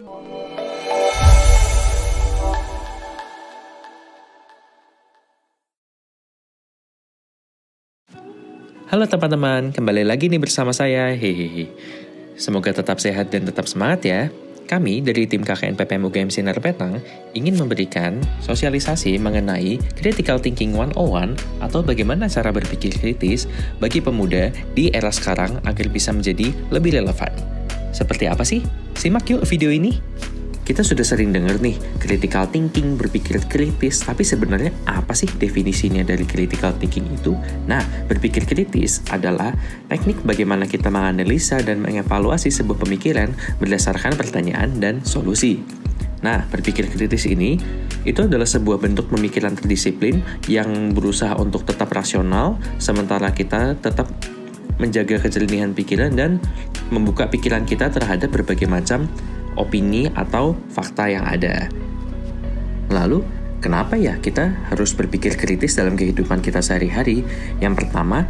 Halo teman-teman, kembali lagi nih bersama saya, hehehe. Semoga tetap sehat dan tetap semangat ya. Kami dari tim KKN PPM UGM Sinar Petang ingin memberikan sosialisasi mengenai Critical Thinking 101 atau bagaimana cara berpikir kritis bagi pemuda di era sekarang agar bisa menjadi lebih relevan. Seperti apa sih? Simak yuk video ini. Kita sudah sering dengar nih, critical thinking, berpikir kritis, tapi sebenarnya apa sih definisinya dari critical thinking itu? Nah, berpikir kritis adalah teknik bagaimana kita menganalisa dan mengevaluasi sebuah pemikiran berdasarkan pertanyaan dan solusi. Nah, berpikir kritis ini, itu adalah sebuah bentuk pemikiran terdisiplin yang berusaha untuk tetap rasional, sementara kita tetap menjaga kejernihan pikiran dan membuka pikiran kita terhadap berbagai macam opini atau fakta yang ada. Lalu, kenapa ya kita harus berpikir kritis dalam kehidupan kita sehari-hari? Yang pertama,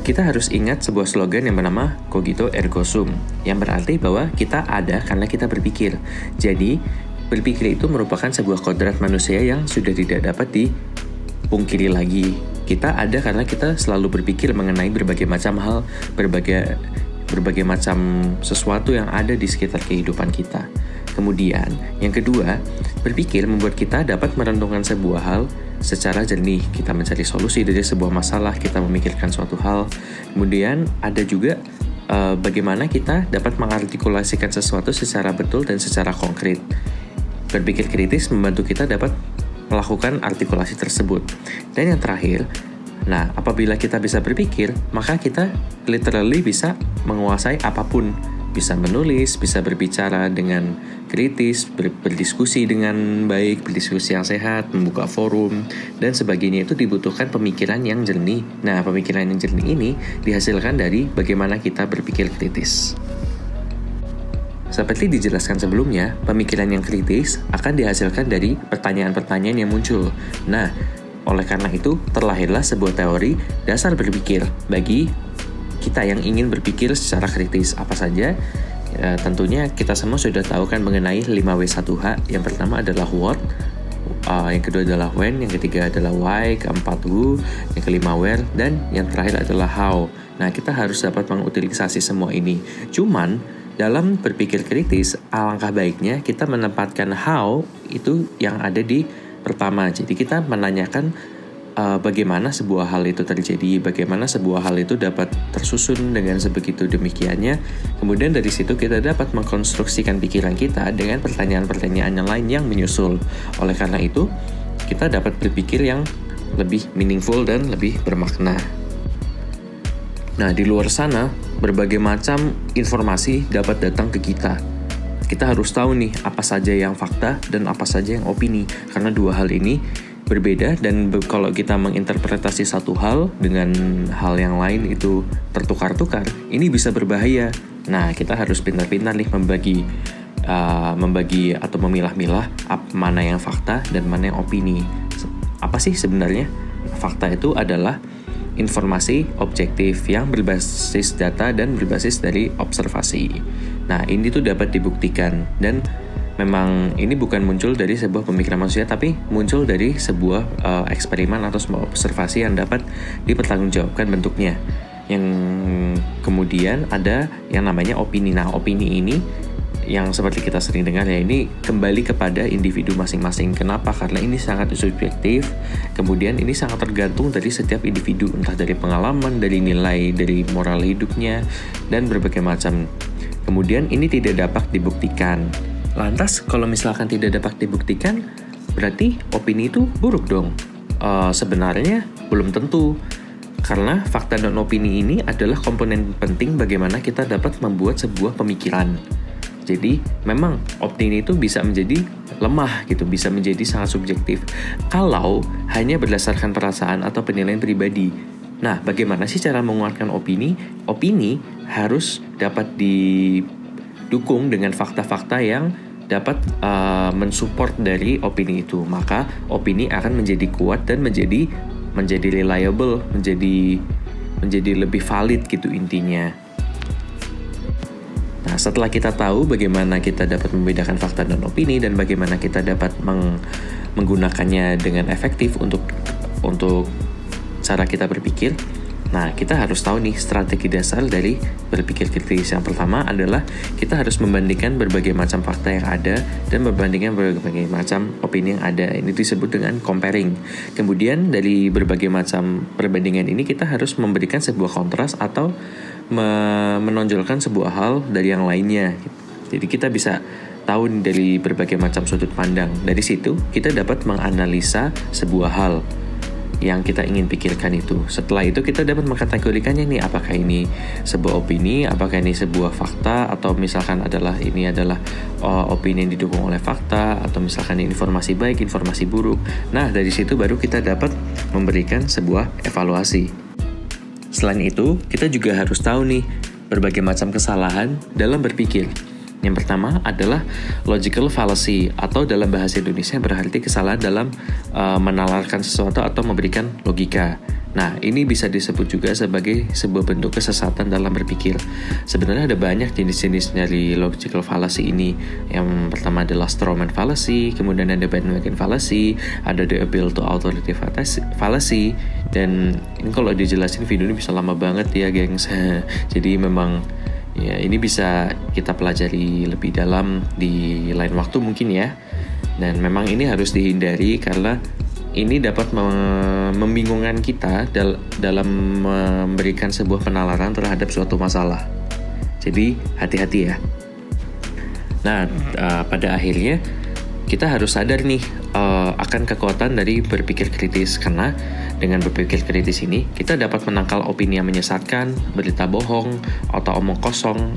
kita harus ingat sebuah slogan yang bernama Cogito Ergo Sum, yang berarti bahwa kita ada karena kita berpikir. Jadi, berpikir itu merupakan sebuah kodrat manusia yang sudah tidak dapat dipungkiri lagi. Kita ada karena kita selalu berpikir mengenai berbagai macam hal, berbagai macam sesuatu yang ada di sekitar kehidupan kita. Kemudian, yang kedua, berpikir membuat kita dapat merenungkan sebuah hal secara jernih. Kita mencari solusi dari sebuah masalah, kita memikirkan suatu hal. Kemudian, ada juga bagaimana kita dapat mengartikulasikan sesuatu secara betul dan secara konkret. Berpikir kritis membantu kita dapat melakukan artikulasi tersebut. Dan yang terakhir, nah, apabila kita bisa berpikir, maka kita literally bisa menguasai apapun. Bisa menulis, bisa berbicara dengan kritis, berdiskusi dengan baik, berdiskusi yang sehat, membuka forum, dan sebagainya. Itu dibutuhkan pemikiran yang jernih. Nah, pemikiran yang jernih ini dihasilkan dari bagaimana kita berpikir kritis. Seperti dijelaskan sebelumnya, pemikiran yang kritis akan dihasilkan dari pertanyaan-pertanyaan yang muncul. Nah, oleh karena itu, terlahirlah sebuah teori dasar berpikir bagi kita yang ingin berpikir secara kritis. Apa saja? Tentunya kita semua sudah tahu kan mengenai 5W1H. Yang pertama adalah what, yang kedua adalah when, yang ketiga adalah why, keempat who, yang kelima where, dan yang terakhir adalah how. Nah, kita harus dapat mengutilisasi semua ini. Cuman, dalam berpikir kritis, alangkah baiknya kita menempatkan how itu yang ada di pertama. Jadi kita menanyakan bagaimana sebuah hal itu terjadi, bagaimana sebuah hal itu dapat tersusun dengan sebegitu demikiannya. Kemudian dari situ kita dapat mengkonstruksikan pikiran kita dengan pertanyaan-pertanyaan yang lain yang menyusul. Oleh karena itu, kita dapat berpikir yang lebih meaningful dan lebih bermakna. Nah, di luar sana, berbagai macam informasi dapat datang ke kita. Kita harus tahu nih, apa saja yang fakta dan apa saja yang opini. Karena dua hal ini berbeda, dan kalau kita menginterpretasi satu hal dengan hal yang lain itu tertukar-tukar, ini bisa berbahaya. Nah, kita harus pintar-pintar nih membagi atau memilah-milah mana yang fakta dan mana yang opini. Apa sih sebenarnya? Fakta itu adalah informasi objektif yang berbasis data dan berbasis dari observasi. Nah, ini tuh dapat dibuktikan, dan memang ini bukan muncul dari sebuah pemikiran manusia, tapi muncul dari sebuah eksperimen atau sebuah observasi yang dapat dipertanggungjawabkan bentuknya. Yang kemudian ada yang namanya opini. Nah, opini ini yang seperti kita sering dengar ya, ini kembali kepada individu masing-masing. Kenapa? Karena ini sangat subjektif. Kemudian ini sangat tergantung dari setiap individu, entah dari pengalaman, dari nilai, dari moral hidupnya, dan berbagai macam. Kemudian ini tidak dapat dibuktikan. Lantas, kalau misalkan tidak dapat dibuktikan, berarti opini itu buruk dong? Sebenarnya belum tentu, karena fakta dan opini ini adalah komponen penting bagaimana kita dapat membuat sebuah pemikiran. Jadi, memang opini itu bisa menjadi lemah gitu, bisa menjadi sangat subjektif kalau hanya berdasarkan perasaan atau penilaian pribadi. Nah, bagaimana sih cara menguatkan opini? Opini harus dapat didukung dengan fakta-fakta yang dapat mensupport dari opini itu. Maka opini akan menjadi kuat dan menjadi reliable, menjadi lebih valid gitu intinya. Nah, Nah, setelah kita tahu bagaimana kita dapat membedakan fakta dan opini dan bagaimana kita dapat menggunakannya dengan efektif untuk cara kita berpikir. Nah, kita harus tahu nih strategi dasar dari berpikir kritis. Yang pertama adalah kita harus membandingkan berbagai macam fakta yang ada dan membandingkan berbagai macam opini yang ada. Ini disebut dengan comparing. Kemudian dari berbagai macam perbandingan ini kita harus memberikan sebuah kontras atau menonjolkan sebuah hal dari yang lainnya. Jadi kita bisa tahu dari berbagai macam sudut pandang. Dari situ kita dapat menganalisa sebuah hal yang kita ingin pikirkan itu. Setelah itu kita dapat mengkategorikannya nih, apakah ini sebuah opini, apakah ini sebuah fakta, atau misalkan ini adalah opini yang didukung oleh fakta, atau misalkan informasi baik, informasi buruk. Nah, dari situ baru kita dapat memberikan sebuah evaluasi. Selain itu, kita juga harus tahu nih berbagai macam kesalahan dalam berpikir. Yang pertama adalah logical fallacy, atau dalam bahasa Indonesia berarti kesalahan dalam menalarkan sesuatu atau memberikan logika. Nah, ini bisa disebut juga sebagai sebuah bentuk kesesatan dalam berpikir. Sebenarnya ada banyak jenis-jenis dari logical fallacy ini. Yang pertama adalah strawman fallacy, kemudian ada bandwagon fallacy, ada the appeal to authority fallacy, dan ini kalau dijelasin video ini bisa lama banget ya, gengs. Jadi memang ya, ini bisa kita pelajari lebih dalam di lain waktu mungkin ya. Dan memang ini harus dihindari karena ini dapat membingungkan kita dalam memberikan sebuah penalaran terhadap suatu masalah. Jadi hati-hati ya. Nah, pada akhirnya kita harus sadar nih akan kekuatan dari berpikir kritis, karena dengan berpikir kritis ini kita dapat menangkal opini yang menyesatkan, berita bohong atau omong kosong,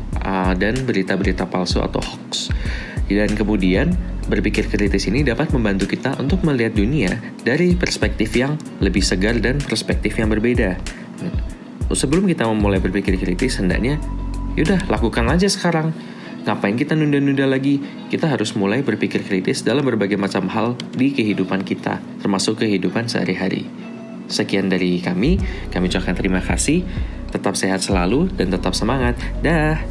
dan berita-berita palsu atau hoax. Dan kemudian berpikir kritis ini dapat membantu kita untuk melihat dunia dari perspektif yang lebih segar dan perspektif yang berbeda. Sebelum kita memulai berpikir kritis, hendaknya yaudah lakukan aja sekarang. Ngapain kita nunda-nunda lagi? Kita harus mulai berpikir kritis dalam berbagai macam hal di kehidupan kita, termasuk kehidupan sehari-hari. Sekian dari kami ucapkan terima kasih. Tetap sehat selalu dan tetap semangat. Dah.